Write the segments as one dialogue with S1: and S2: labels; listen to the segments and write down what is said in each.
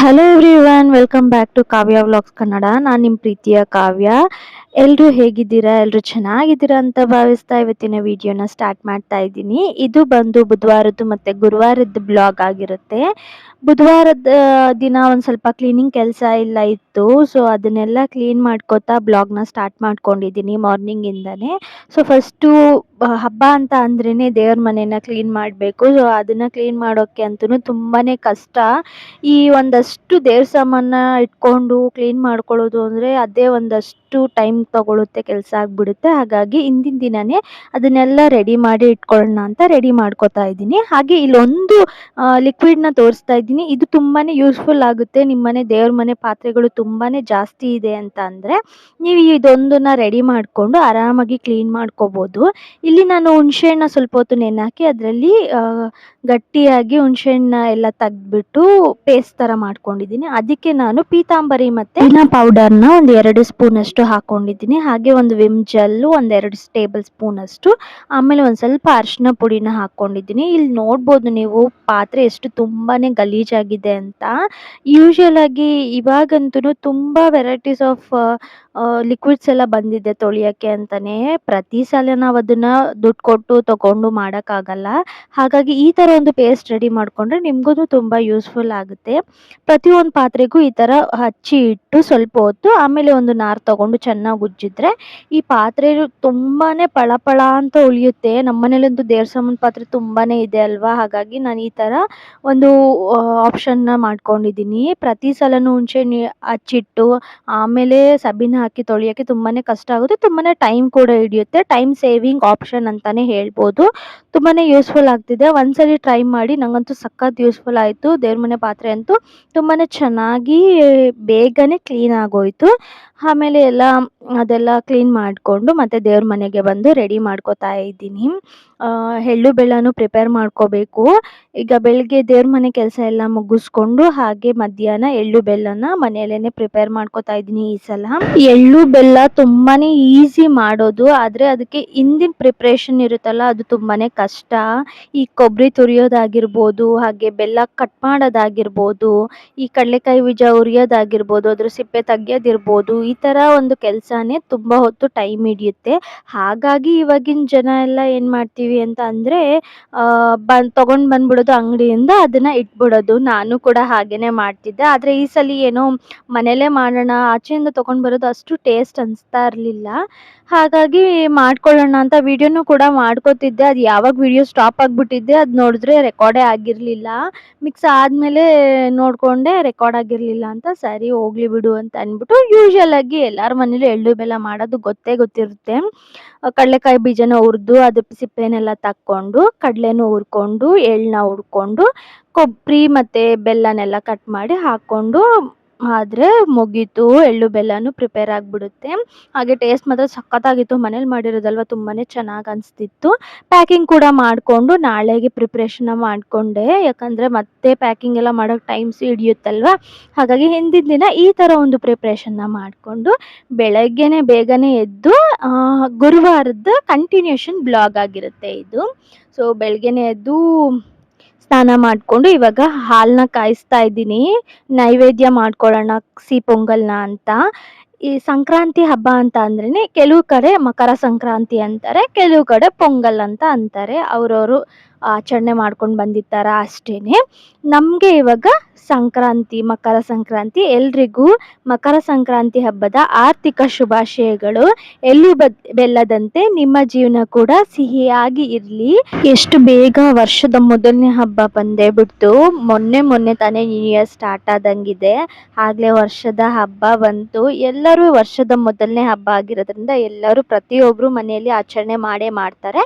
S1: Hello everyone, welcome back to Kavya vlogs Kannada. ನಾನು ನಿಮ್ಮ ಪ್ರೀತಿಯ ಕಾವ್ಯ. ಎಲ್ಲರೂ ಹೇಗಿದ್ದೀರಾ? ಎಲ್ಲರೂ ಚೆನ್ನಾಗಿದ್ದೀರಾ ಅಂತ ಭಾವಿಸ್ತಾ ಇವತ್ತಿನ ವಿಡಿಯೋನ ಸ್ಟಾರ್ಟ್ ಮಾಡ್ತಾ ಇದ್ದೀನಿ. ಇದು ಬಂದು ಬುಧವಾರದ್ದು ಮತ್ತು ಗುರುವಾರದ್ದು ಬ್ಲಾಗ್ ಆಗಿರುತ್ತೆ. ಬುಧವಾರದ ದಿನ ಒಂದು ಸ್ವಲ್ಪ ಕ್ಲೀನಿಂಗ್ ಕೆಲಸ ಎಲ್ಲ ಇತ್ತು. ಸೊ ಅದನ್ನೆಲ್ಲ ಕ್ಲೀನ್ ಮಾಡ್ಕೋತಾ ಬ್ಲಾಗ್ನ ಸ್ಟಾರ್ಟ್ ಮಾಡ್ಕೊಂಡಿದ್ದೀನಿ ಮಾರ್ನಿಂಗಿಂದನೇ. ಸೊ ಫಸ್ಟು ಹಬ್ಬ ಅಂತ ಅಂದ್ರೇ ದೇವ್ರ ಮನೆನ ಕ್ಲೀನ್ ಮಾಡಬೇಕು. ಸೊ ಅದನ್ನು ಕ್ಲೀನ್ ಮಾಡೋಕ್ಕೆ ಅಂತೂ ತುಂಬಾ ಕಷ್ಟ. ಈ ಒಂದಷ್ಟು ದೇವ್ರ ಸಾಮಾನ ಇಟ್ಕೊಂಡು ಕ್ಲೀನ್ ಮಾಡ್ಕೊಳ್ಳೋದು ಅಂದರೆ ಅದೇ ಒಂದಷ್ಟು ಟೈಮ್ ತಗೊಳುತ್ತೆ, ಕೆಲಸ ಆಗಿಬಿಡುತ್ತೆ. ಹಾಗಾಗಿ ಹಿಂದಿನ ದಿನವೇ ಅದನ್ನೆಲ್ಲ ರೆಡಿ ಮಾಡಿ ಇಟ್ಕೊಳ್ಳೋಣ ಅಂತ ರೆಡಿ ಮಾಡ್ಕೋತಾ ಇದ್ದೀನಿ. ಹಾಗೆ ಇಲ್ಲೊಂದು ಲಿಕ್ವಿಡ್ನ ತೋರಿಸ್ತಾ ಇದ್ದೀನಿ. ಇದು ತುಂಬಾ ಯೂಸ್ಫುಲ್ ಆಗುತ್ತೆ. ನಿಮ್ಮನೆ ದೇವ್ರ ಮನೆ ಪಾತ್ರೆಗಳು ತುಂಬಾ ಜಾಸ್ತಿ ಇದೆ ಅಂತ ಅಂದರೆ ನೀವು ಇದೊಂದನ್ನು ರೆಡಿ ಮಾಡಿಕೊಂಡು ಆರಾಮಾಗಿ ಕ್ಲೀನ್ ಮಾಡ್ಕೋಬೋದು. ಇಲ್ಲಿ ನಾನು ಹುಣಸೆಹಣ್ಣ ಸ್ವಲ್ಪ ಹೊತ್ತು ನೆನೆ ಹಾಕಿ ಅದರಲ್ಲಿ ಗಟ್ಟಿಯಾಗಿ ಹುಣಸೆಹಣ್ಣ ಎಲ್ಲ ತೆಗೆದ್ಬಿಟ್ಟು ಪೇಸ್ಟ್ ಥರ ಮಾಡ್ಕೊಂಡಿದ್ದೀನಿ. ಅದಕ್ಕೆ ನಾನು ಪೀತಾಂಬರಿ ಮತ್ತು ಅರಿಶಿನ ಪೌಡರ್ನ ಒಂದು 2 ಸ್ಪೂನಷ್ಟು ಹಾಕ್ಕೊಂಡಿದ್ದೀನಿ. ಹಾಗೆ ಒಂದು ವಿಮ್ ಜೆಲ್ಲು ಒಂದು 2 ಟೇಬಲ್ ಸ್ಪೂನಷ್ಟು, ಆಮೇಲೆ ಒಂದು ಸ್ವಲ್ಪ ಅರಿಶಿನ ಪುಡಿನ ಹಾಕ್ಕೊಂಡಿದ್ದೀನಿ. ಇಲ್ಲಿ ನೋಡ್ಬೋದು ನೀವು ಪಾತ್ರೆ ಎಷ್ಟು ತುಂಬಾ ಗಲೀಜಾಗಿದೆ ಅಂತ. ಯೂಶುವಲ್ ಆಗಿ ಇವಾಗಂತೂ ತುಂಬ ವೆರೈಟೀಸ್ ಆಫ್ ಲಿಕ್ವಿಡ್ಸ್ ಎಲ್ಲ ಬಂದಿದೆ ತೊಳಿಯೋಕ್ಕೆ ಅಂತಲೇ. ಪ್ರತಿ ಸಲ ನಾವು ಅದನ್ನು ದುಡ್ಡು ಕೊಟ್ಟು ತೊಗೊಂಡು ಮಾಡೋಕ್ಕಾಗಲ್ಲ. ಹಾಗಾಗಿ ಈ ಥರ ಒಂದು ಪೇಸ್ಟ್ ರೆಡಿ ಮಾಡಿಕೊಂಡ್ರೆ ನಿಮಗೂ ತುಂಬ ಯೂಸ್ಫುಲ್ ಆಗುತ್ತೆ. ಪ್ರತಿಯೊಂದು ಪಾತ್ರೆಗೂ ಈ ಥರ ಹಚ್ಚಿ ಇಟ್ಟು ಸ್ವಲ್ಪ ಹೊತ್ತು ಆಮೇಲೆ ಒಂದು ನಾರು ತೊಗೊಂಡು ಚೆನ್ನಾಗಿ ಉಜ್ಜಿದ್ರೆ ಈ ಪಾತ್ರೆ ತುಂಬಾ ಪಳಪಳ ಅಂತ ಉಳಿಯುತ್ತೆ. ನಮ್ಮ ಮನೇಲಂತೂ ದೇವ್ರ ಸಾಮಾನು ಪಾತ್ರೆ ತುಂಬಾ ಇದೆ ಅಲ್ವಾ. ಹಾಗಾಗಿ ನಾನು ಈ ಥರ ಒಂದು ಆಪ್ಷನ್ನ ಮಾಡ್ಕೊಂಡಿದ್ದೀನಿ. ಪ್ರತಿ ಸಲನೂ ಹುಣಸೆಹಣ್ಣು ಹಚ್ಚಿಟ್ಟು ಆಮೇಲೆ ಸಬೀನ ಹಾಕಿ ತೊಳಿಯೋಕ್ಕೆ ತುಂಬಾ ಕಷ್ಟ ಆಗುತ್ತೆ, ತುಂಬಾ ಟೈಮ್ ಕೂಡ ಹಿಡಿಯುತ್ತೆ. ಟೈಮ್ ಸೇವಿಂಗ್ ಆಪ್ಷನ್ ಅಂತಲೇ ಹೇಳ್ಬೋದು. ತುಂಬಾ ಯೂಸ್ಫುಲ್ ಆಗ್ತಿದೆ. ಒಂದ್ಸಲಿ ಟ್ರೈ ಮಾಡಿ, ನನಗಂತೂ ಸಖತ್ ಯೂಸ್ಫುಲ್ ಆಯಿತು. ದೇವ್ರ ಮನೆ ಪಾತ್ರೆ ಅಂತೂ ತುಂಬಾ ಚೆನ್ನಾಗಿ ಬೇಗನೆ ಕ್ಲೀನ್ ಆಗೋಯಿತು. ಆಮೇಲೆ ಅದೆಲ್ಲ ಕ್ಲೀನ್ ಮಾಡಿಕೊಂಡು ಮತ್ತೆ ದೇವ್ರ ಮನೆಗೆ ಬಂದು ರೆಡಿ ಮಾಡ್ಕೋತಾ ಇದ್ದೀನಿ. ಎಳ್ಳು ಬೆಲ್ಲನೂ ಪ್ರಿಪೇರ್ ಮಾಡ್ಕೋಬೇಕು. ಈಗ ಬೆಳಗ್ಗೆ ದೇವ್ರ ಮನೆ ಕೆಲಸ ಎಲ್ಲ ಮುಗಿಸ್ಕೊಂಡು ಹಾಗೆ ಮಧ್ಯಾಹ್ನ ಎಳ್ಳು ಬೆಲ್ಲನ ಮನೆಯಲ್ಲೇ ಪ್ರಿಪೇರ್ ಮಾಡ್ಕೋತಾ ಇದ್ದೀನಿ. ಈ ಸಲ ಎಳ್ಳು ಬೆಲ್ಲ ತುಂಬಾ ಈಸಿ ಮಾಡೋದು, ಆದರೆ ಅದಕ್ಕೆ ಹಿಂದಿನ ಪ್ರಿಪ್ರೇಷನ್ ಇರುತ್ತಲ್ಲ ಅದು ತುಂಬಾ ಕಷ್ಟ. ಈ ಕೊಬ್ಬರಿ ತುರಿಯೋದಾಗಿರ್ಬೋದು, ಹಾಗೆ ಬೆಲ್ಲ ಕಟ್ ಮಾಡೋದಾಗಿರ್ಬೋದು, ಈ ಕಡಲೆಕಾಯಿ ಬೀಜ ಹುರಿಯೋದಾಗಿರ್ಬೋದು, ಅದ್ರ ಸಿಪ್ಪೆ ತೆಗಿಯೋದಿರ್ಬೋದು, ಈ ಥರ ಒಂದು ಕೆಲಸನೇ ತುಂಬ ಹೊತ್ತು ಟೈಮ್ ಹಿಡಿಯುತ್ತೆ. ಹಾಗಾಗಿ ಇವಾಗಿನ ಜನ ಎಲ್ಲ ಏನು ಮಾಡ್ತೀವಿ ಅಂತ ಅಂದರೆ ತೊಗೊಂಡು ಬಂದ್ಬಿಡೋದು ಅಂಗಡಿಯಿಂದ, ಅದನ್ನು ಇಟ್ಬಿಡೋದು. ನಾನು ಕೂಡ ಹಾಗೇ ಮಾಡ್ತಿದ್ದೆ. ಆದರೆ ಈ ಸಲ ಏನೋ ಮನೇಲೇ ಮಾಡೋಣ, ಆಚೆಯಿಂದ ತೊಗೊಂಡು ಬರೋದು ಅಷ್ಟು ಟೇಸ್ಟ್ ಅನಿಸ್ತಾ ಇರಲಿಲ್ಲ. ಹಾಗಾಗಿ ಮಾಡ್ಕೊಳ್ಳೋಣ ಅಂತ ವಿಡಿಯೋನೂ ಕೂಡ ಮಾಡ್ಕೋತಿದ್ದೆ. ಅದು ಯಾವಾಗ ವಿಡಿಯೋ ಸ್ಟಾಪ್ ಆಗಿಬಿಟ್ಟಿದ್ದೆ ಅದು ನೋಡಿದ್ರೆ ರೆಕಾರ್ಡೇ ಆಗಿರಲಿಲ್ಲ. ಮಿಕ್ಸ್ ಆದಮೇಲೆ ನೋಡಿಕೊಂಡೆ ರೆಕಾರ್ಡ್ ಆಗಿರಲಿಲ್ಲ ಅಂತ. ಸರಿ ಹೋಗಲಿ ಬಿಡು ಅಂತ ಅಂದ್ಬಿಟ್ಟು, ಯೂಶುವಲ್ ಆಗಿ ಎಲ್ಲರ ಮನೇಲೂ ಎಳ್ಳು ಬೆಲ್ಲ ಮಾಡೋದು ಗೊತ್ತಿರುತ್ತೆ. ಕಡಲೆಕಾಯಿ ಬೀಜನ ಹುರಿದು ಅದ್ರ ಸಿಪ್ಪೆನೆಲ್ಲ ತಕ್ಕೊಂಡು, ಕಡಲೆನೂ ಹುರ್ಕೊಂಡು, ಎಳ್ಳನ್ನ ಹುರ್ಕೊಂಡು, ಕೊಬ್ಬರಿ ಮತ್ತು ಬೆಲ್ಲನೆಲ್ಲ ಕಟ್ ಮಾಡಿ ಹಾಕ್ಕೊಂಡು ಆದರೆ ಮುಗೀತು. ಎಳ್ಳು ಬೆಲ್ಲನೂ ಪ್ರಿಪೇರ್ ಆಗಿಬಿಡುತ್ತೆ. ಹಾಗೆ ಟೇಸ್ಟ್ ಮಾತ್ರ ಸಖತ್ತಾಗಿತ್ತು. ಮನೇಲಿ ಮಾಡಿರೋದಲ್ವ, ತುಂಬಾ ಚೆನ್ನಾಗಿ ಅನಿಸ್ತಿತ್ತು. ಪ್ಯಾಕಿಂಗ್ ಕೂಡ ಮಾಡಿಕೊಂಡು ನಾಳೆಗೆ ಪ್ರಿಪ್ರೇಷನ್ನ ಮಾಡಿಕೊಂಡೆ. ಯಾಕಂದರೆ ಮತ್ತೆ ಪ್ಯಾಕಿಂಗ್ ಎಲ್ಲ ಮಾಡೋಕ್ಕೆ ಟೈಮ್ಸ್ ಹಿಡಿಯುತ್ತಲ್ವ. ಹಾಗಾಗಿ ಹಿಂದಿನ ದಿನ ಈ ಥರ ಒಂದು ಪ್ರಿಪ್ರೇಷನ್ನ ಮಾಡಿಕೊಂಡು ಬೆಳಗ್ಗೆನೇ ಬೇಗನೆ ಎದ್ದು ಗುರುವಾರದ ಕಂಟಿನ್ಯೂಷನ್ ಬ್ಲಾಗ್ ಆಗಿರುತ್ತೆ ಇದು. ಸೊ ಬೆಳಗ್ಗೆನೇ ಎದ್ದು ಸ್ನಾನ ಮಾಡಿಕೊಂಡು ಇವಾಗ ಹಾಲನ್ನ ಕಾಯಿಸ್ತಾ ಇದ್ದೀನಿ. ನೈವೇದ್ಯ ಮಾಡ್ಕೊಳ್ಳೋಣ ಸಿಹಿ ಪೊಂಗಲ್ನ ಅಂತ. ಈ ಸಂಕ್ರಾಂತಿ ಹಬ್ಬ ಅಂತ ಅಂದ್ರೇ ಕೆಲವು ಕಡೆ ಮಕರ ಸಂಕ್ರಾಂತಿ ಅಂತಾರೆ, ಕೆಲವು ಕಡೆ ಪೊಂಗಲ್ ಅಂತ ಅಂತಾರೆ. ಅವರವರು ಆಚರಣೆ ಮಾಡ್ಕೊಂಡು ಬಂದಿರ್ತಾರ ಅಷ್ಟೇ. ನಮಗೆ ಇವಾಗ ಸಂಕ್ರಾಂತಿ, ಮಕರ ಸಂಕ್ರಾಂತಿ. ಎಲ್ರಿಗೂ ಮಕರ ಸಂಕ್ರಾಂತಿ ಹಬ್ಬದ ಆರ್ಥಿಕ ಶುಭಾಶಯಗಳು. ಎಳ್ಳು ಬೆಲ್ಲದಂತೆ ನಿಮ್ಮ ಜೀವನ ಕೂಡ ಸಿಹಿಯಾಗಿ ಇರಲಿ. ಎಷ್ಟು ಬೇಗ ವರ್ಷದ ಮೊದಲನೇ ಹಬ್ಬ ಬಂದೇ ಬಿಡ್ತು. ಮೊನ್ನೆ ತಾನೇ ನ್ಯೂ ಇಯರ್ ಸ್ಟಾರ್ಟ್ ಆದಂಗಿದೆ, ಆಗಲೇ ವರ್ಷದ ಹಬ್ಬ ಬಂತು. ಎಲ್ಲರೂ ವರ್ಷದ ಮೊದಲನೇ ಹಬ್ಬ ಆಗಿರೋದ್ರಿಂದ ಎಲ್ಲರೂ ಪ್ರತಿಯೊಬ್ಬರು ಮನೆಯಲ್ಲಿ ಆಚರಣೆ ಮಾಡ್ತಾರೆ.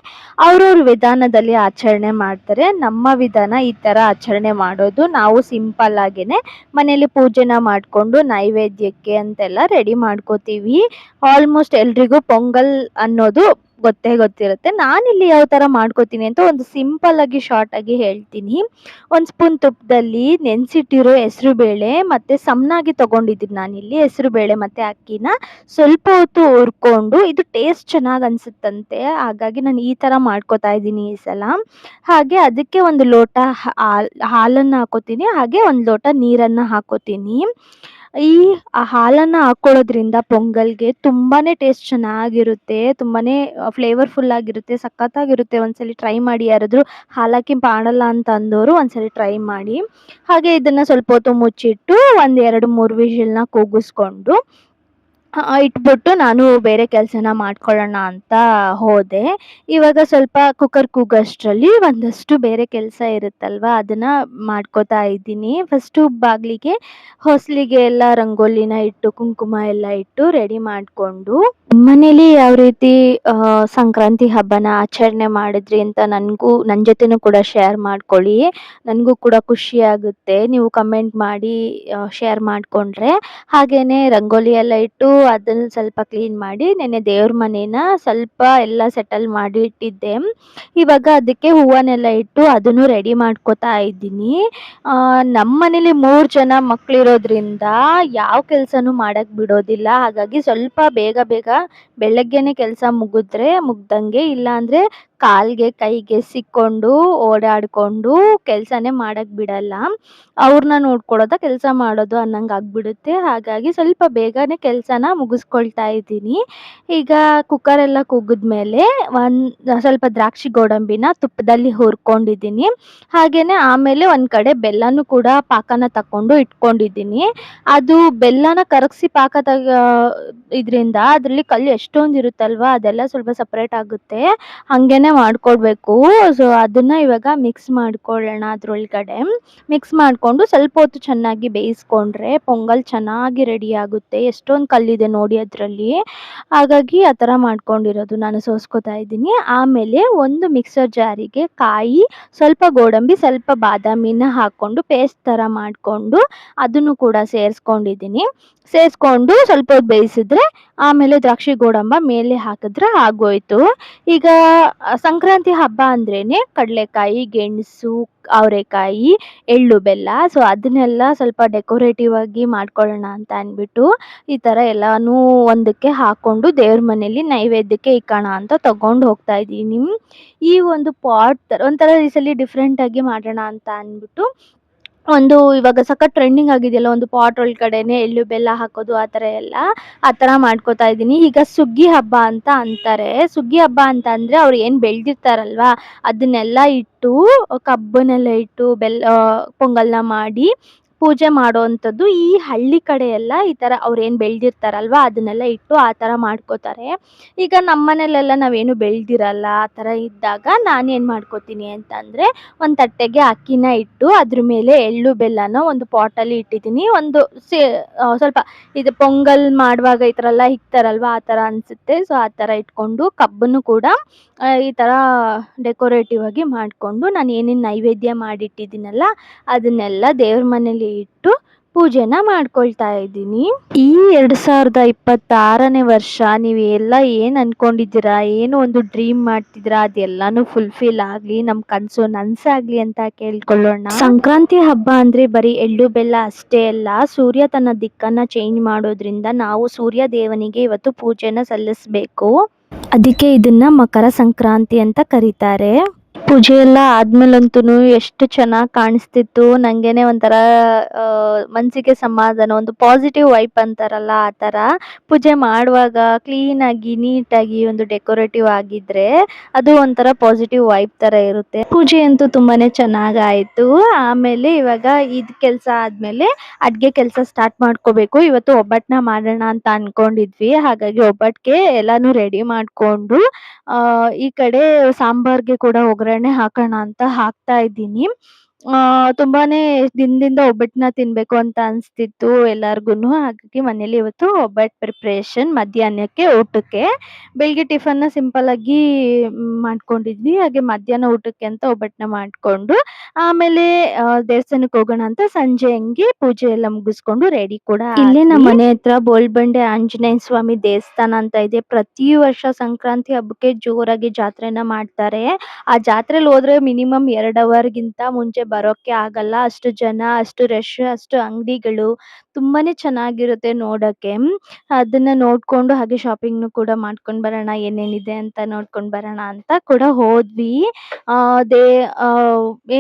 S1: ಅವ್ರವ್ರ ವಿಧಾನದಲ್ಲಿ ಆಚರಣೆ ಮಾಡ್ತಾರೆ. ನಮ್ಮ ವಿಧಾನ ಈ ಥರ ಆಚರಣೆ ಮಾಡೋದು. ನಾವು ಸಿಂಪಲ್ ಆಗೇನೆ ಮನೆಯಲ್ಲಿ ಪೂಜೆನ ಮಾಡಿಕೊಂಡು ನೈವೇದ್ಯಕ್ಕೆ ಅಂತೆಲ್ಲ ರೆಡಿ ಮಾಡ್ಕೋತೀವಿ. ಆಲ್ಮೋಸ್ಟ್ ಎಲ್ರಿಗೂ ಪೊಂಗಲ್ ಅನ್ನೋದು ಗೊತ್ತೇ ಗೊತ್ತಿರುತ್ತೆ. ನಾನಿಲ್ಲಿ ಯಾವ ಥರ ಮಾಡ್ಕೋತೀನಿ ಅಂತ ಒಂದು ಸಿಂಪಲ್ ಆಗಿ ಶಾರ್ಟ್ ಆಗಿ ಹೇಳ್ತೀನಿ. 1 ಸ್ಪೂನ್ ತುಪ್ಪದಲ್ಲಿ ನೆನೆಸಿಟ್ಟಿರೋ ಹೆಸರುಬೇಳೆ ಮತ್ತೆ ಸಮನಾಗಿ ತಗೊಂಡಿದ್ದೀನಿ ನಾನಿಲ್ಲಿ ಹೆಸರುಬೇಳೆ ಮತ್ತೆ ಅಕ್ಕಿನ. ಸ್ವಲ್ಪ ಹೊತ್ತು ಹುರ್ಕೊಂಡು ಇದು ಟೇಸ್ಟ್ ಚೆನ್ನಾಗಿ ಅನ್ಸುತ್ತಂತೆ. ಹಾಗಾಗಿ ನಾನು ಈ ಥರ ಮಾಡ್ಕೋತಾ ಇದ್ದೀನಿ ಈ ಸಲ. ಹಾಗೆ ಅದಕ್ಕೆ 1 ಲೋಟ ಹಾಲನ್ನ ಹಾಕೋತೀನಿ. ಹಾಗೆ 1 ಲೋಟ ನೀರನ್ನ ಹಾಕೋತೀನಿ. ಈ ಹಾಲನ್ನ ಹಾಕೊಳ್ಳೋದ್ರಿಂದ ಪೊಂಗಲ್‌ಗೆ ತುಂಬಾನೇ ಟೇಸ್ಟ್ ಚೆನ್ನಾಗಿರುತ್ತೆ. ತುಂಬಾನೇ ಫ್ಲೇವರ್‌ಫುಲ್ ಆಗಿರುತ್ತೆ. ಸಖತ್ತಾಗಿರುತ್ತೆ. ಒಂದ್ಸಲಿ ಟ್ರೈ ಮಾಡಿ ಯಾರಾದ್ರೂ ಹಾಲಕ್ಕಿ ಮಾಡಲ್ಲ ಅಂತ ಅಂದೋರು ಒಂದ್ಸಲಿ ಟ್ರೈ ಮಾಡಿ. ಹಾಗೆ ಇದನ್ನ ಸ್ವಲ್ಪ ಹೊತ್ತು ಮುಚ್ಚಿಟ್ಟು ಒಂದ್ 2, 3 ವಿಷಲ್‌ನ ಕೂಗಿಸ್ಕೊಂಡು ಇಟ್ಬಿಟ್ಟು ನಾನು ಬೇರೆ ಕೆಲ್ಸನ ಮಾಡ್ಕೊಳ್ಳೋಣ ಅಂತ ಹೋದೆ. ಇವಾಗ ಸ್ವಲ್ಪ ಕುಕ್ಕರ್ ಕೂಗೋಷ್ಟ್ರಲ್ಲಿ ಒಂದಷ್ಟು ಬೇರೆ ಕೆಲ್ಸ ಇರುತ್ತಲ್ವಾ, ಅದನ್ನ ಮಾಡ್ಕೋತಾ ಇದ್ದೀನಿ. ಫಸ್ಟು ಬಾಗ್ಲಿಗೆ ಹೊಸ್ಲಿಗೆ ಎಲ್ಲ ರಂಗೋಲಿನ ಇಟ್ಟು, ಕುಂಕುಮ ಎಲ್ಲ ಇಟ್ಟು ರೆಡಿ ಮಾಡ್ಕೊಂಡು, ಮನೇಲಿ ಯಾವ ರೀತಿ ಸಂಕ್ರಾಂತಿ ಹಬ್ಬನ ಆಚರಣೆ ಮಾಡಿದ್ರಿ ಅಂತ ನನ್ ಜೊತೆನೂ ಕೂಡ ಶೇರ್ ಮಾಡ್ಕೊಳ್ಳಿ. ನನ್ಗೂ ಕೂಡ ಖುಷಿ ಆಗುತ್ತೆ ನೀವು ಕಮೆಂಟ್ ಮಾಡಿ ಶೇರ್ ಮಾಡ್ಕೊಂಡ್ರೆ. ಹಾಗೇನೆ ರಂಗೋಲಿ ಎಲ್ಲ ಇಟ್ಟು ಅದನ್ನ ಸ್ವಲ್ಪ ಕ್ಲೀನ್ ಮಾಡಿ ನೆನ್ನೆ ದೇವ್ರ ಮನೇನ ಸ್ವಲ್ಪ ಎಲ್ಲ ಸೆಟಲ್ ಮಾಡಿ ಇಟ್ಟಿದ್ದೆ. ಇವಾಗ ಅದಕ್ಕೆ ಹೂವನ್ನೆಲ್ಲ ಇಟ್ಟು ಅದನ್ನು ರೆಡಿ ಮಾಡ್ಕೋತಾ ಇದ್ದೀನಿ. ನಮ್ಮನೇಲಿ 3 ಜನ ಮಕ್ಳಿರೋದ್ರಿಂದ ಯಾವ ಕೆಲ್ಸನೂ ಮಾಡಕ್ ಬಿಡೋದಿಲ್ಲ. ಹಾಗಾಗಿ ಸ್ವಲ್ಪ ಬೇಗ ಬೇಗ ಬೆಳಗ್ಗೆನೆ ಕೆಲ್ಸ ಮುಗ್ದಂಗೆ, ಇಲ್ಲಾಂದ್ರೆ ಕಾಲ್ಗೆ ಕೈಗೆ ಸಿಕ್ಕೊಂಡು ಓಡಾಡ್ಕೊಂಡು ಕೆಲ್ಸನೇ ಮಾಡಕ್ ಬಿಡಲ್ಲ. ಅವ್ರನ್ನ ನೋಡ್ಕೊಳ್ಳೋದ ಕೆಲ್ಸ ಮಾಡೋದು ಅನ್ನಂಗ್ ಆಗ್ಬಿಡುತ್ತೆ. ಹಾಗಾಗಿ ಸ್ವಲ್ಪ ಬೇಗನೆ ಕೆಲ್ಸನ ಮುಗಿಸ್ಕೊಳ್ತಾ ಇದ್ದೀನಿ. ಈಗ ಕುಕ್ಕರ್ ಎಲ್ಲ ಕೂಗಿದ್ಮೇಲೆ ಸ್ವಲ್ಪ ದ್ರಾಕ್ಷಿ ಗೋಡಂಬಿನ ತುಪ್ಪದಲ್ಲಿ ಹುರ್ಕೊಂಡಿದ್ದೀನಿ. ಹಾಗೇನೆ ಆಮೇಲೆ ಒಂದ್ ಕಡೆ ಬೆಲ್ಲನೂ ಕೂಡ ಪಾಕನ ತಕೊಂಡು ಇಟ್ಕೊಂಡಿದ್ದೀನಿ. ಅದು ಬೆಲ್ಲನ ಕರಗ್ಸಿ ಪಾಕ ಇದ್ರಿಂದ ಅದ್ರಲ್ಲಿ ಕಲ್ಲು ಎಷ್ಟೊಂದ್ ಇರುತ್ತಲ್ವಾ, ಅದೆಲ್ಲ ಸ್ವಲ್ಪ ಸಪ್ರೇಟ್ ಆಗುತ್ತೆ. ಹಂಗೇನೆ ಮಾಡ್ಕೊಳ್ಬೇಕು. ಸೊ ಅದನ್ನ ಇವಾಗ ಮಿಕ್ಸ್ ಮಾಡ್ಕೊಳ್ಳೋಣ ಅದ್ರೊಳಗಡೆ. ಮಿಕ್ಸ್ ಮಾಡ್ಕೊಂಡು ಸ್ವಲ್ಪ ಹೊತ್ತು ಚೆನ್ನಾಗಿ ಬೇಯಿಸ್ಕೊಂಡ್ರೆ ಪೊಂಗಲ್ ಚೆನ್ನಾಗಿ ರೆಡಿ ಆಗುತ್ತೆ. ಎಷ್ಟೊಂದ್ ಕಲ್ಲಿದೆ ನೋಡಿ ಅದ್ರಲ್ಲಿ. ಹಾಗಾಗಿ ಆ ಥರ ಮಾಡ್ಕೊಂಡಿರೋದು ನಾನು ಸೋಸ್ಕೋತಾ ಇದ್ದೀನಿ. ಆಮೇಲೆ ಒಂದು ಮಿಕ್ಸರ್ ಜಾರಿಗೆ ಕಾಯಿ, ಸ್ವಲ್ಪ ಗೋಡಂಬಿ, ಸ್ವಲ್ಪ ಬಾದಾಮಿನ ಹಾಕೊಂಡು ಪೇಸ್ಟ್ ಥರ ಮಾಡ್ಕೊಂಡು ಅದನ್ನು ಕೂಡ ಸೇರಿಸ್ಕೊಂಡಿದ್ದೀನಿ. ಸೇರಿಸ್ಕೊಂಡು ಸ್ವಲ್ಪ ಹೊತ್ತು ಬೇಯಿಸಿದ್ರೆ ಆಮೇಲೆ ದ್ರಾಕ್ಷಿ ಗೋಡಂಬ ಮೇಲೆ ಹಾಕಿದ್ರೆ ಆಗೋಯ್ತು. ಈಗ ಸಂಕ್ರಾಂತಿ ಹಬ್ಬ ಅಂದ್ರೇನೆ ಕಡಲೆಕಾಯಿ, ಗೆಣಸು, ಅವರೆಕಾಯಿ, ಎಳ್ಳು, ಬೆಲ್ಲ. ಸೊ ಅದನ್ನೆಲ್ಲ ಸ್ವಲ್ಪ ಡೆಕೋರೇಟಿವ್ ಆಗಿ ಮಾಡ್ಕೊಳ್ಳೋಣ ಅಂತ ಅಂದ್ಬಿಟ್ಟು ಈ ಥರ ಎಲ್ಲಾನು ಒಂದಕ್ಕೆ ಹಾಕೊಂಡು ದೇವ್ರ ಮನೇಲಿ ನೈವೇದ್ಯಕ್ಕೆ ಇಕ್ಕೋಣ ಅಂತ ತಗೊಂಡು ಹೋಗ್ತಾ ಇದ್ದೀನಿ. ಈ ಒಂದು ಪಾಟ್ ಒಂಥರ ಈ ಸಲ ಡಿಫ್ರೆಂಟ್ ಆಗಿ ಮಾಡೋಣ ಅಂತ ಅಂದ್ಬಿಟ್ಟು ಇವಾಗ ಸಖತ್ ಟ್ರೆಂಡಿಂಗ್ ಆಗಿದೆಯಲ್ಲ, ಒಂದು ಪಾಟ್ ಒಳಗಡೆನೆ ಎಳ್ಳು ಬೆಲ್ಲ ಹಾಕೋದು ಆ ಥರ ಮಾಡ್ಕೋತಾ ಇದ್ದೀನಿ. ಈಗ ಸುಗ್ಗಿ ಹಬ್ಬ ಅಂತ ಅಂತಾರೆ. ಸುಗ್ಗಿ ಹಬ್ಬ ಅಂತ ಅಂದ್ರೆ ಅವ್ರು ಏನ್ ಬೆಳ್ದಿರ್ತಾರಲ್ವಾ ಅದನ್ನೆಲ್ಲ ಇಟ್ಟು, ಕಬ್ಬನ್ನೆಲ್ಲ ಇಟ್ಟು ಪೊಂಗಲ್ನ ಮಾಡಿ ಪೂಜೆ ಮಾಡೋವಂಥದ್ದು. ಈ ಹಳ್ಳಿ ಕಡೆ ಎಲ್ಲ ಈ ಥರ ಅವ್ರೇನು ಬೆಳ್ದಿರ್ತಾರಲ್ವಾ ಅದನ್ನೆಲ್ಲ ಇಟ್ಟು ಆ ಥರ ಮಾಡ್ಕೋತಾರೆ. ಈಗ ನಮ್ಮ ಮನೇಲೆಲ್ಲ ನಾವೇನು ಬೆಳ್ದಿರಲ್ಲ. ಆ ಥರ ಇದ್ದಾಗ ನಾನೇನು ಮಾಡ್ಕೋತೀನಿ ಅಂತಂದರೆ, ಒಂದು ತಟ್ಟೆಗೆ ಅಕ್ಕಿನ ಇಟ್ಟು ಅದ್ರ ಮೇಲೆ ಎಳ್ಳು ಬೆಲ್ಲನ ಒಂದು ಪಾಟಲ್ಲಿ ಇಟ್ಟಿದ್ದೀನಿ. ಸ್ವಲ್ಪ ಇದು ಪೊಂಗಲ್ ಮಾಡುವಾಗ ಈ ಥರ ಎಲ್ಲ ಇಕ್ತಾರಲ್ವಾ ಆ ಥರ ಅನಿಸುತ್ತೆ. ಸೊ ಆ ಥರ ಇಟ್ಕೊಂಡು ಕಬ್ಬನ್ನು ಕೂಡ ಈ ಥರ ಡೆಕೋರೇಟಿವ್ ಆಗಿ ಮಾಡಿಕೊಂಡು ನಾನು ಏನೇನು ನೈವೇದ್ಯ ಮಾಡಿಟ್ಟಿದ್ದೀನಲ್ಲ ಅದನ್ನೆಲ್ಲ ದೇವ್ರ ಮನೇಲಿ ಇಟ್ಟು ಪೂಜೆನ ಮಾಡ್ಕೊಳ್ತಾ ಇದ್ದೀನಿ. ಈ 2026ನೇ ವರ್ಷ ನೀವು ಎಲ್ಲ ಏನು ಅನ್ಕೊಂಡಿದ್ದೀರಾ, ಏನು ಒಂದು ಡ್ರೀಮ್ ಮಾಡ್ತಿದ್ದೀರಾ ಅದೆಲ್ಲಾನು ಫುಲ್ಫಿಲ್ ಆಗಲಿ, ನಮ್ಮ ಕನಸು ನನಸಾಗಲಿ ಅಂತ ಕೇಳ್ಕೊಳ್ಳೋಣ. ಸಂಕ್ರಾಂತಿ ಹಬ್ಬ ಅಂದ್ರೆ ಬರೀ ಎಳ್ಳು ಬೆಲ್ಲ ಅಷ್ಟೇ ಅಲ್ಲ, ಸೂರ್ಯ ತನ್ನ ದಿಕ್ಕನ್ನ ಚೇಂಜ್ ಮಾಡೋದ್ರಿಂದ ನಾವು ಸೂರ್ಯ ದೇವನಿಗೆ ಇವತ್ತು ಪೂಜೆನ ಸಲ್ಲಿಸಬೇಕು. ಅದಕ್ಕೆ ಇದನ್ನ ಮಕರ ಸಂಕ್ರಾಂತಿ ಅಂತ ಕರೀತಾರೆ. ಪೂಜೆ ಎಲ್ಲ ಆದ್ಮೇಲಂತೂ ಎಷ್ಟು ಚೆನ್ನಾಗಿ ಕಾಣಿಸ್ತಿತ್ತು. ನಂಗೇನೆ ಒಂಥರ ಮನಸ್ಸಿಗೆ ಸಮಾಧಾನ, ಒಂದು ಪಾಸಿಟಿವ್ ವೈಬ್ ಅಂತಾರಲ್ಲ ಆ ಥರ. ಪೂಜೆ ಮಾಡುವಾಗ ಕ್ಲೀನಾಗಿ ನೀಟಾಗಿ ಒಂದು ಡೆಕೋರೇಟಿವ್ ಆಗಿದ್ರೆ ಅದು ಒಂಥರ ಪಾಸಿಟಿವ್ ವೈಬ್ ಥರ ಇರುತ್ತೆ. ಪೂಜೆ ಅಂತೂ ತುಂಬಾನೇ ಚೆನ್ನಾಗಾಯಿತು. ಆಮೇಲೆ ಇವಾಗ ಇದು ಕೆಲಸ ಆದಮೇಲೆ ಅಡುಗೆ ಕೆಲಸ ಸ್ಟಾರ್ಟ್ ಮಾಡ್ಕೋಬೇಕು. ಇವತ್ತು ಒಬ್ಬಟ್ಟನ್ನ ಮಾಡೋಣ ಅಂತ ಅಂದ್ಕೊಂಡಿದ್ವಿ. ಹಾಗಾಗಿ ಒಬ್ಬಟ್ಟಿಗೆ ಎಲ್ಲನೂ ರೆಡಿ ಮಾಡಿಕೊಂಡು ಈ ಕಡೆ ಸಾಂಬಾರ್ಗೆ ಕೂಡ ಒಗ್ಗರಣೆ ಹಾಕೋಣ ಅಂತ ಹಾಕ್ತಾ ಇದ್ದೀನಿ. ತುಂಬಾನೇ ದಿನದಿಂದ ಒಬ್ಬಟ್ಟನ್ನ ತಿನ್ಬೇಕು ಅಂತ ಅನ್ಸ್ತಿತ್ತು ಎಲ್ಲಾರ್ಗೂನು. ಹಾಗಾಗಿ ಮನೇಲಿ ಇವತ್ತು ಒಬ್ಬಟ್ಟು ಪ್ರಿಪರೇಷನ್ ಮಧ್ಯಾಹ್ನಕ್ಕೆ ಊಟಕ್ಕೆ. ಬೆಳಿಗ್ಗೆ ಟಿಫನ್‌ನ ಸಿಂಪಲ್ ಆಗಿ ಮಾಡ್ಕೊಂಡಿದ್ವಿ. ಹಾಗೆ ಮಧ್ಯಾಹ್ನ ಊಟಕ್ಕೆ ಅಂತ ಒಬ್ಬಟ್ಟನ್ನ ಮಾಡ್ಕೊಂಡು, ಆಮೇಲೆ ದೇವಸ್ಥಾನಕ್ಕೆ ಹೋಗೋಣ ಅಂತ ಸಂಜೆ ಹಂಗೆ ಪೂಜೆ ಎಲ್ಲ ಮುಗಿಸ್ಕೊಂಡು ರೆಡಿ ಕೂಡ ಇಲ್ಲೇ ನಮ್ಮ ಮನೆ ಹತ್ರ ಬೋಳ್ಬಂಡೆ ಆಂಜನೇಯ ಸ್ವಾಮಿ ದೇವಸ್ಥಾನ ಅಂತ ಇದೆ. ಪ್ರತಿ ವರ್ಷ ಸಂಕ್ರಾಂತಿ ಹಬ್ಬಕ್ಕೆ ಜೋರಾಗಿ ಜಾತ್ರೆನ ಮಾಡ್ತಾರೆ. ಆ ಜಾತ್ರೆಲಿ ಹೋದ್ರೆ ಮಿನಿಮಮ್ 2 ಅವರ್‌ಗಿಂತ ಮುಂಚೆ ಬರೋಕ್ಕೆ ಆಗಲ್ಲ. ಅಷ್ಟು ಜನ, ಅಷ್ಟು ರಶ್, ಅಷ್ಟು ಅಂಗಡಿಗಳು ತುಂಬಾನೇ ಚೆನ್ನಾಗಿರುತ್ತೆ ನೋಡಕ್ಕೆ. ಅದನ್ನ ನೋಡ್ಕೊಂಡು ಹಾಗೆ ಶಾಪಿಂಗ್‌ನು ಕೂಡ ಮಾಡ್ಕೊಂಡ್ ಬರೋಣ, ಏನೇನಿದೆ ಅಂತ ನೋಡ್ಕೊಂಡ್ ಬರೋಣ ಅಂತ ಕೂಡ ಹೋದ್ವಿ. ಅದೇ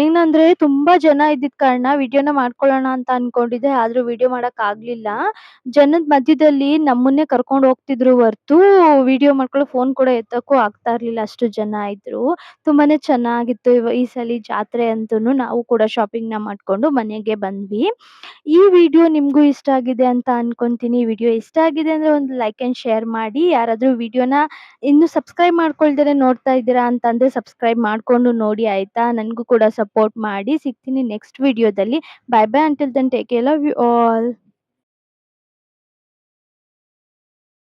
S1: ಏನಂದ್ರೆ ತುಂಬಾ ಜನ ಇದ್ದಿದ್ ಕಾರಣ ವಿಡಿಯೋನ ಮಾಡ್ಕೊಳ್ಳೋಣ ಅಂತ ಅನ್ಕೊಂಡಿದ್ದೆ. ಆದ್ರೂ ವಿಡಿಯೋ ಮಾಡಕ್ ಆಗ್ಲಿಲ್ಲ. ಜನದ ಮಧ್ಯದಲ್ಲಿ ನಮ್ಮನ್ನೇ ಕರ್ಕೊಂಡ್ ಹೋಗ್ತಿದ್ರು ಹೊರ್ತು ವಿಡಿಯೋ ಮಾಡ್ಕೊಳ್ಳೋ ಫೋನ್ ಕೂಡ ಎತ್ತಕ್ಕೂ ಆಗ್ತಾ ಇರ್ಲಿಲ್ಲ, ಅಷ್ಟು ಜನ ಇದ್ರು. ತುಂಬಾನೇ ಚೆನ್ನಾಗಿತ್ತು ಈ ಸಲಿ ಜಾತ್ರೆ ಅಂತೂನು. ನಾವು ಕೂಡ ಶಾಪಿಂಗ್‌ನ ಮಾಡ್ಕೊಂಡು ಮನೆಗೆ ಬಂದ್ವಿ. ಈ ವಿಡಿಯೋ ನಿಮ್ಗೂ ಇಷ್ಟ ಆಗಿದೆ ಅಂತ ಅನ್ಕೊಂತೀನಿ. ವಿಡಿಯೋ ಇಷ್ಟ ಆಗಿದೆ ಅಂದ್ರೆ ಒಂದು ಲೈಕ್ ಆಂಡ್ ಶೇರ್ ಮಾಡಿ. ಯಾರಾದ್ರೂ ವಿಡಿಯೋನ ಇನ್ನು ಸಬ್ಸ್ಕ್ರೈಬ್ ಮಾಡ್ಕೊಳ್ದೇನೆ ನೋಡ್ತಾ ಇದ್ದೀರಾ ಅಂತಂದ್ರೆ ಸಬ್ಸ್ಕ್ರೈಬ್ ಮಾಡ್ಕೊಂಡು ನೋಡಿ ಆಯ್ತಾ? ನನ್ಗೂ ಕೂಡ ಸಪೋರ್ಟ್ ಮಾಡಿ. ಸಿಗ್ತೀನಿ ನೆಕ್ಸ್ಟ್ ವಿಡಿಯೋದಲ್ಲಿ. Bye bye until then take care. Love you all.